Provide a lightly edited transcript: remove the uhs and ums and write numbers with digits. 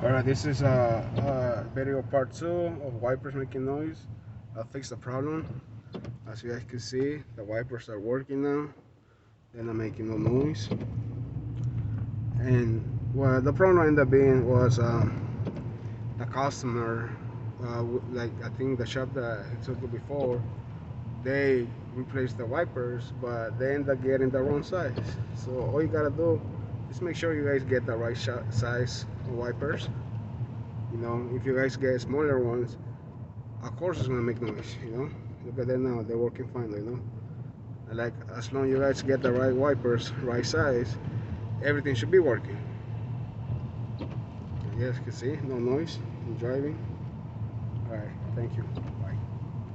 Alright, this is video part 2 of wipers making noise. I fixed the problem. As you guys can see, the wipers are working now. They're not making no noise. And what the problem ended up being was the customer, like I think the shop that he took it before, they replaced the wipers, but they end up getting the wrong size. So all you gotta do is make sure you guys get the right size of wipers. You know, if you guys get smaller ones, of course it's gonna make noise. You know, look at them now; they're working fine. You know, and like as long as you guys get the right wipers, right size, everything should be working. You guys can see no noise in driving. All right, thank you.